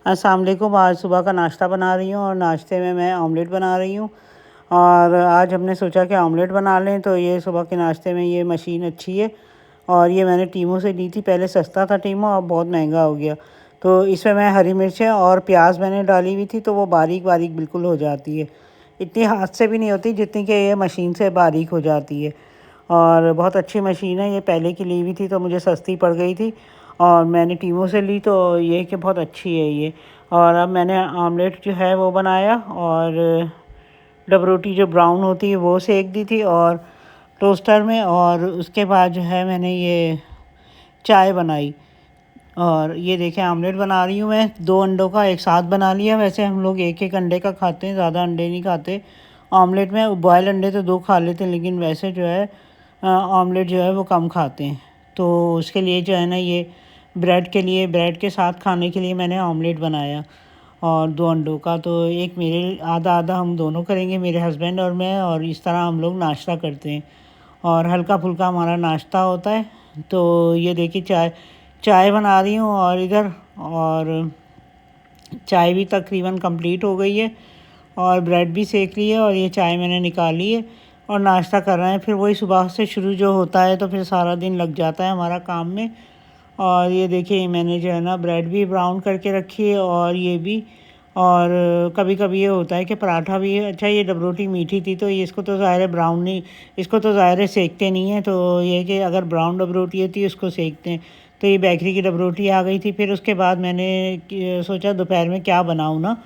अस्सलाम वालेकुम। आज सुबह का नाश्ता बना रही हूँ और नाश्ते में मैं ऑमलेट बना रही हूँ। और आज हमने सोचा कि ऑमलेट बना लें, तो ये सुबह के नाश्ते में ये मशीन अच्छी है। और ये मैंने टीमो से ली थी, पहले सस्ता था टीमो, अब बहुत महंगा हो गया। तो इसमें मैं हरी मिर्चें और प्याज मैंने डाली हुई थी, तो वो बारीक बारीक बिल्कुल हो जाती है। इतनी हाथ से भी नहीं होती जितनी कि ये मशीन से बारीक हो जाती है। और बहुत अच्छी मशीन है, ये पहले की ली हुई थी तो मुझे सस्ती पड़ गई थी, और मैंने टीमो से ली तो ये कि बहुत अच्छी है ये। और अब मैंने आमलेट जो है वो बनाया, और डब रोटी जो ब्राउन होती है वो सेक दी थी और टोस्टर में। और उसके बाद जो है मैंने ये चाय बनाई। और ये देखें आमलेट बना रही हूँ मैं, 2 अंडों का एक साथ बना लिया। वैसे हम लोग एक एक अंडे का खाते हैं, ज़्यादा अंडे नहीं खाते ऑमलेट में। बॉयल अंडे तो 2 खा लेते हैं, लेकिन वैसे जो है ऑमलेट जो है वो कम खाते हैं। तो उसके लिए जो है ना, ये ब्रेड के लिए, ब्रेड के साथ खाने के लिए मैंने ऑमलेट बनाया। और 2 अंडों का, तो एक मेरे आधा आधा हम दोनों करेंगे, मेरे हस्बैंड और मैं। और इस तरह हम लोग नाश्ता करते हैं और हल्का फुल्का हमारा नाश्ता होता है। तो ये देखिए चाय चाय बना रही हूँ और इधर, और चाय भी तकरीबन कंप्लीट हो गई है और ब्रेड भी सेक ली है और ये चाय मैंने निकाली है। और नाश्ता कर रहे हैं, फिर वही सुबह से शुरू जो होता है, तो फिर सारा दिन लग जाता है हमारा काम में। और ये देखिए मैंने जो है ना ब्रेड भी ब्राउन करके रखी है, और ये भी। और कभी कभी ये होता है कि पराठा भी है। अच्छा, ये डब रोटी मीठी थी, तो ये इसको तो ज़ाहिर है ब्राउन नहीं, इसको तो ज़ाहिर है सेकते नहीं हैं। तो ये कि अगर ब्राउन डब रोटी होती है उसको सेकते हैं। तो ये बेकरी की डब रोटी आ गई थी। फिर उसके बाद मैंने सोचा दोपहर में क्या बनाऊँ ना,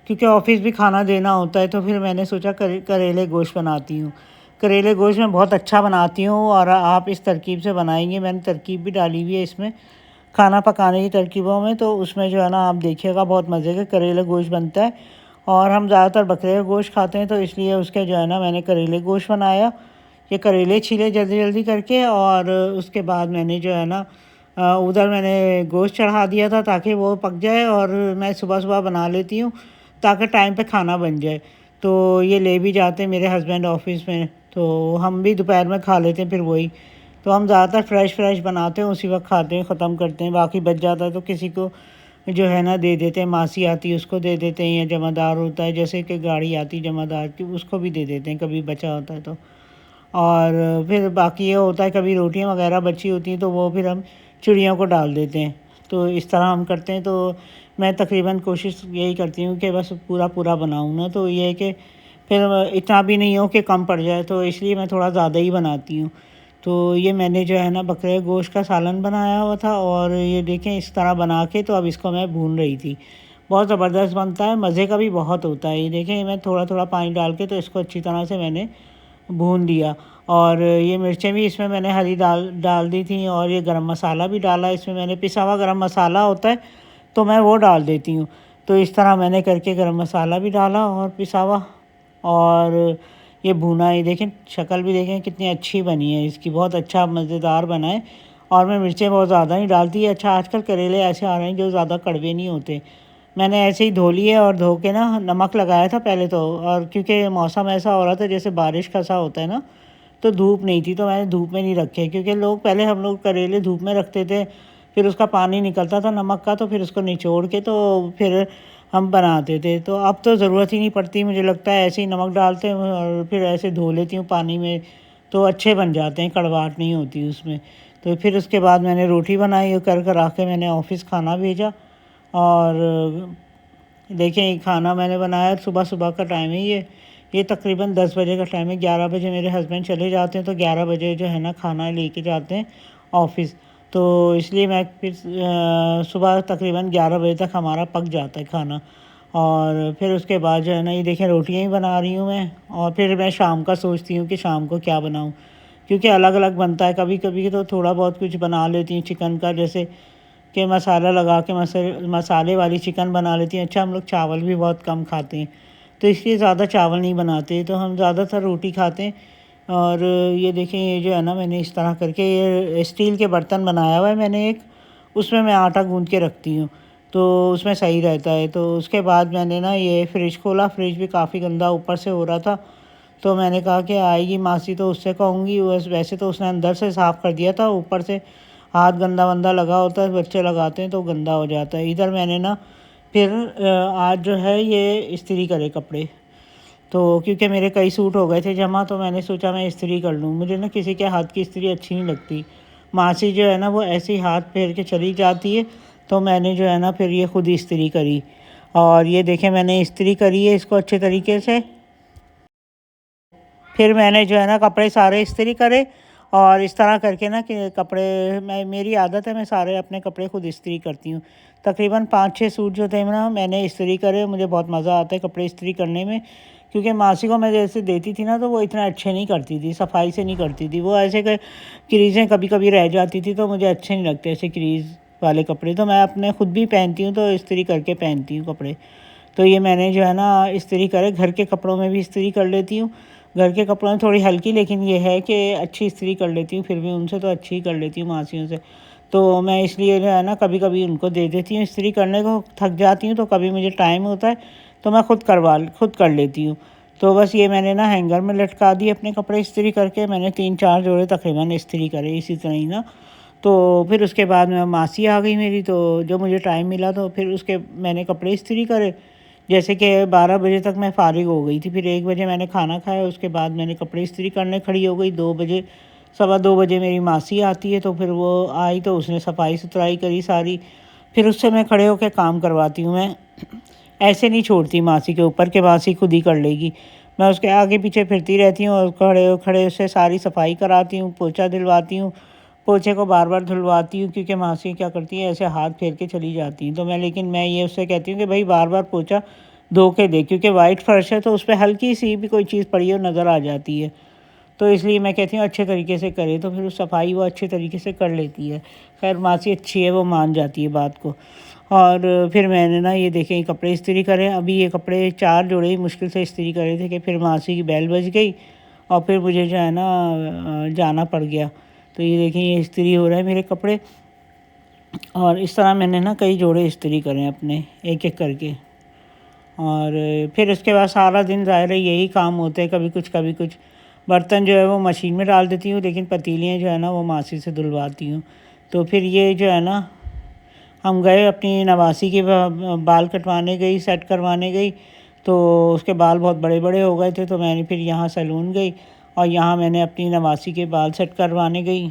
क्योंकि ऑफिस भी खाना देना होता है। तो फिर मैंने सोचा करेले गोश्त बनाती हूँ। करेले गोश्त मैं बहुत अच्छा बनाती हूँ, और आप इस तरकीब से बनाएंगे, मैंने तरकीब भी डाली हुई है इसमें, खाना पकाने की तरकीबों में। तो उसमें जो है ना आप देखिएगा, बहुत मज़े का करेले गोश्त बनता है। और हम ज़्यादातर बकरे का गोश्त खाते हैं, तो इसलिए उसके जो है ना मैंने करेले गोश्त बनाया। ये करेले छीले जल्दी जल्दी करके, और उसके बाद मैंने जो है ना उधर मैंने गोश्त चढ़ा दिया था ताकि वो पक जाए, और मैं सुबह सुबह बना लेती हूँ ताकि टाइम पे खाना बन जाए। तो ये ले भी जाते हैं मेरे हस्बैंड ऑफिस में, तो हम भी दोपहर में खा लेते हैं फिर वही। तो हम ज़्यादातर फ्रेश फ्रेश बनाते हैं, उसी वक्त खाते हैं, ख़त्म करते हैं। बाकी बच जाता है तो किसी को जो है ना दे देते हैं, मासी आती है उसको दे देते हैं, या जमादार होता है जैसे कि गाड़ी आती जमादार की, उसको भी दे देते हैं कभी बचा होता है तो। और फिर बाकी ये होता है कभी रोटियां वगैरह बची होती हैं तो वो फिर हम चिड़ियों को डाल देते हैं। तो इस तरह हम करते हैं। तो मैं तकरीबन कोशिश यही करती हूँ कि बस पूरा पूरा बनाऊँ ना, तो ये है कि फिर इतना भी नहीं हो कि कम पड़ जाए, तो इसलिए मैं थोड़ा ज़्यादा ही बनाती हूँ। तो ये मैंने जो है ना बकरे गोश्त का सालन बनाया हुआ था, और ये देखें इस तरह बना के, तो अब इसको मैं भून रही थी। बहुत ज़बरदस्त बनता है, मज़े का भी बहुत होता है। ये देखें मैं थोड़ा थोड़ा पानी डाल के तो इसको अच्छी तरह से मैंने भून दिया। और ये मिर्चें भी इसमें मैंने हरी डाल डाल दी थी, और ये गरम मसाला भी डाला। इसमें मैंने पिसा हुआ गरम मसाला होता है, तो मैं वो डाल देती हूँ। तो इस तरह मैंने करके गरम मसाला भी डाला और पिसा हुआ, और ये भुना। ये देखें शक्ल भी देखें कितनी अच्छी बनी है इसकी, बहुत अच्छा मज़ेदार बना है। और मैं मिर्चें बहुत ज़्यादा नहीं डालती। अच्छा, आजकल करेले ऐसे आ रहे हैं जो ज़्यादा कड़वे नहीं होते। मैंने ऐसे ही धो लिए और धो के ना नमक लगाया था पहले तो, और क्योंकि मौसम ऐसा हो रहा था जैसे बारिश का सा होता है ना, तो धूप नहीं थी, तो मैंने धूप में नहीं रखे। क्योंकि लोग पहले, हम लोग करेले धूप में रखते थे, फिर उसका पानी निकलता था नमक का, तो फिर उसको निचोड़ के तो फिर हम बनाते थे। तो अब तो ज़रूरत ही नहीं पड़ती, मुझे लगता है ऐसे ही नमक डालते हैं और फिर ऐसे धो लेती हूँ पानी में, तो अच्छे बन जाते हैं, कड़वाहट नहीं होती उसमें। तो फिर उसके बाद मैंने रोटी बनाई, कर कर आके मैंने ऑफिस खाना भेजा। और देखें ये खाना मैंने बनाया, सुबह सुबह का टाइम है ये तकरीबन 10 बजे का टाइम है। 11 बजे मेरे हस्बैंड चले जाते हैं, तो 11 बजे जो है ना खाना लेके जाते हैं ऑफिस। तो इसलिए मैं फिर सुबह तकरीबन 11 बजे तक हमारा पक जाता है खाना। और फिर उसके बाद जो है ना, ये देखें रोटियां ही बना रही हूँ मैं। और फिर मैं शाम का सोचती हूँ कि शाम को क्या बनाऊँ, क्योंकि अलग अलग बनता है। कभी कभी तो थोड़ा बहुत कुछ बना लेती हूँ चिकन का, जैसे कि मसाला लगा के मसाले वाली चिकन बना लेती हैं। अच्छा, हम लोग चावल भी बहुत कम खाते हैं, तो इसलिए ज़्यादा चावल नहीं बनाते, तो हम ज़्यादातर रोटी खाते हैं। और ये देखें ये जो है ना, मैंने इस तरह करके ये स्टील के बर्तन बनाया हुआ है मैंने एक, उसमें मैं आटा गूँध के रखती हूँ, तो उसमें सही रहता है। तो उसके बाद मैंने ना ये फ्रिज खोला, फ्रिज भी काफ़ी गंदा ऊपर से हो रहा था। तो मैंने कहा कि आएगी मासी तो उससे कहूँगी, बस वैसे तो उसने अंदर से साफ़ कर दिया था, ऊपर से हाथ गंदा वंदा लगा होता है, बच्चे लगाते हैं तो गंदा हो जाता है। इधर मैंने ना फिर आज जो है ये इस्त्री करे कपड़े। तो क्योंकि मेरे कई सूट हो गए थे जमा, तो मैंने सोचा मैं इस्त्री कर लूँ। मुझे ना किसी के हाथ की इस्त्री अच्छी नहीं लगती। मासी जो है ना वो ऐसे ही हाथ फेर के चली जाती है, तो मैंने जो है ना फिर ये खुद ही इस्त्री करी। और ये देखें मैंने इस्त्री करी है इसको अच्छे तरीके से। फिर मैंने जो है ना कपड़े सारे इस्त्री करे, और इस तरह करके ना कि कपड़े, मेरी आदत है मैं सारे अपने कपड़े खुद इस्त्री करती हूँ। तकरीबन 5-6 सूट जो थे ना मैंने इस्त्री करे। मुझे बहुत मज़ा आता है कपड़े इस्त्री करने में, क्योंकि मासी को मैं जैसे देती थी ना तो वो इतना अच्छे नहीं करती थी, सफाई से नहीं करती थी। वो ऐसे क्रीज़ें कभी कभी रह जाती थी, तो मुझे अच्छे नहीं लगते ऐसे क्रीज़ वाले कपड़े। तो मैं अपने खुद भी पहनती हूँ, तो इस्त्री करके पहनती हूँ कपड़े। तो ये मैंने जो है ना इस्त्री करे, घर के कपड़ों में भी इस्त्री कर लेती हूँ। घर के कपड़ों में थोड़ी हल्की, लेकिन ये है कि अच्छी इस्त्री कर लेती हूँ। फिर भी उनसे तो अच्छी ही कर लेती हूँ मासियों से। तो मैं इसलिए जो है ना कभी कभी उनको दे देती हूँ इस्त्री करने को। थक जाती हूँ तो कभी मुझे टाइम होता है तो मैं खुद कर लेती हूँ। तो बस ये मैंने ना हैंगर में लटका दिए अपने कपड़े इस्त्री करके। मैंने 3-4 जोड़े तकरीबन इस्त्री करे इसी तरह ही ना। तो फिर उसके बाद में मासी आ गई मेरी, तो जो मुझे टाइम मिला तो फिर उसके मैंने कपड़े इस्त्री करे। जैसे कि 12 बजे तक मैं फ़ारिग हो गई थी। फिर 1 बजे मैंने खाना खाया, उसके बाद मैंने कपड़े इस्त्री करने खड़ी हो गई। 2 बजे, 2:15 बजे मेरी मासी आती है, तो फिर वो आई तो उसने सफाई सुथराई करी सारी। फिर उससे मैं खड़े होकर काम करवाती हूँ। मैं ऐसे नहीं छोड़ती मासी के ऊपर कि मासी खुद ही कर लेगी। मैं उसके आगे पीछे फिरती रहती हूँ और खड़े खड़े उससे सारी सफाई कराती हूँ, पोछा दिलवाती हूँ। पोछे को बार बार धुलवाती हूँ, क्योंकि मासी क्या करती हैं ऐसे हाथ फेर के चली जाती हैं। तो लेकिन मैं ये उससे कहती हूँ कि भाई बार बार पोछा धो के दे, क्योंकि वाइट फर्श है तो उस पर हल्की सी भी कोई चीज़ पड़ी हो नज़र आ जाती है। तो इसलिए मैं कहती हूँ अच्छे तरीके से करे, तो फिर सफाई वो अच्छे तरीके से कर लेती है। खैर मासी अच्छी है, वो मान जाती है बात को। और फिर मैंने ना ये देखें कपड़े इस्त्री करें। अभी ये कपड़े 4 जोड़े ही मुश्किल से इस्त्री करे थे कि फिर मासी की बेल बज गई, और फिर मुझे जो है ना जाना पड़ गया। तो ये देखें ये इस्त्री हो रहा है मेरे कपड़े। और इस तरह मैंने ना कई जोड़े इस्त्री करें अपने, एक एक करके। और फिर उसके बाद सारा दिन ज़ाहिर है यही काम होते हैं, कभी कुछ। बर्तन जो है वो मशीन में डाल देती हूँ, लेकिन पतीलियाँ जो है ना वो मासी से धुलवाती हूँ। तो फिर ये जो है ना हम गए अपनी नवासी के बाल कटवाने गई, सेट करवाने गई। तो उसके बाल बहुत बड़े बड़े हो गए थे, तो मैंने फिर यहाँ सैलून गई और यहाँ मैंने अपनी नवासी के बाल सेट करवाने गई।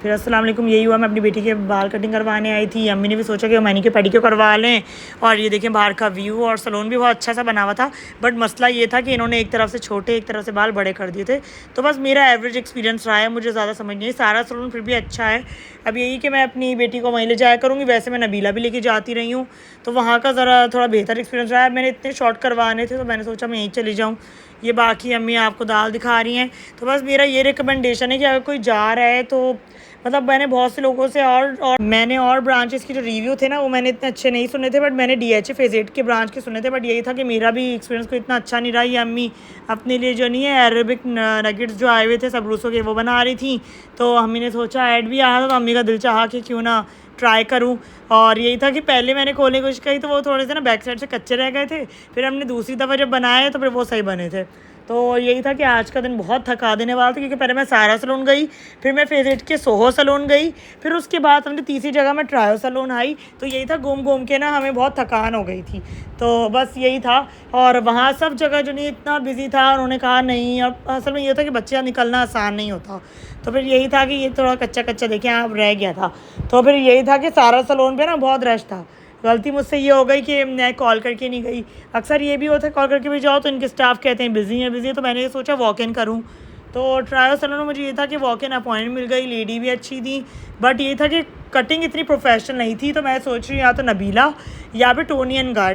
फिर अस्सलाम वालेकुम, यही हुआ मैं अपनी बेटी के बाल कटिंग करवाने आई थी। अम्मी ने भी सोचा कि मैनी के पेडिक्योर करवा लें। और ये देखें बाहर का व्यू, और सैलून भी बहुत अच्छा सा बना हुआ था। बट मसला ये था कि इन्होंने एक तरफ से छोटे एक तरफ से बाल बड़े कर दिए थे। तो बस मेरा एवरेज एक्सपीरियंस रहा है, मुझे ज़्यादा समझ नहीं। सारा सैलून फिर भी अच्छा है। अब यही कि मैं अपनी बेटी को वहीं ले जाया करूँगी। वैसे मैं नबीला भी लेके जाती रही हूँ, तो वहाँ का ज़रा थोड़ा बेहतर एक्सपीरियंस रहा है। मैंने इतने शॉर्ट करवाने थे तो मैंने सोचा मैं यहीं चली जाऊँ। ये बाकी अम्मी आपको दाल दिखा रही हैं। तो बस मेरा ये रिकमेंडेशन है कि अगर कोई जा रहा है तो मतलब मैंने बहुत से लोगों से और मैंने और ब्रांचेस के जो रिव्यू थे ना वो मैंने इतने अच्छे नहीं सुने थे। बट मैंने DHA फेज़ 8 के ब्रांच के सुने थे। बट यही था कि मेरा भी एक्सपीरियंस कोई इतना अच्छा नहीं रहा। ये अम्मी अपने लिए जो नहीं है अरेबिक नगेट्स जो आए हुए थे सब रूसों के, वो बना रही थी। तो अम्मी ने सोचा ऐड भी आया था, तो अम्मी का दिल चाहा कि क्यों ना ट्राई करूं। और यही था कि पहले मैंने खोलने की कोशिश करी तो वो थोड़े से ना बैक साइड से कच्चे रह गए थे। फिर हमने दूसरी दफ़ा जब बनाए तो फिर वो सही बने थे। तो यही था कि आज का दिन बहुत थका देने वाला था, क्योंकि पहले मैं सारा सैलून गई, फिर मैं फेज़ 8 के सोहो सैलून गई, फिर उसके बाद हमने तीसरी जगह में ट्रायो सैलून आई। तो यही था, घूम घूम के ना हमें बहुत थकान हो गई थी। तो बस यही था। और वहाँ सब जगह जो नहीं इतना बिजी था, उन्होंने कहा नहीं। अब असल में ये था कि बच्चे निकलना आसान नहीं होता। तो फिर यही था कि ये थोड़ा कच्चा कच्चा देखें आप रह गया था। तो फिर यही था कि सारा सैलून पे ना बहुत रश था। गलती मुझसे ये हो गई कि मैं कॉल करके नहीं गई। अक्सर ये भी होता है कॉल करके भी जाओ तो इनके स्टाफ कहते हैं बिज़ी है। तो मैंने ये सोचा वॉक इन करूँ। तो ट्रायल सैलून में मुझे ये था कि वॉक इन अपॉइंटमेंट मिल गई, लेडी भी अच्छी थी। बट ये था कि कटिंग इतनी प्रोफेशनल नहीं थी। तो मैं सोच रही हूँ या तो नबीला या फिर टोनी एंड गाय।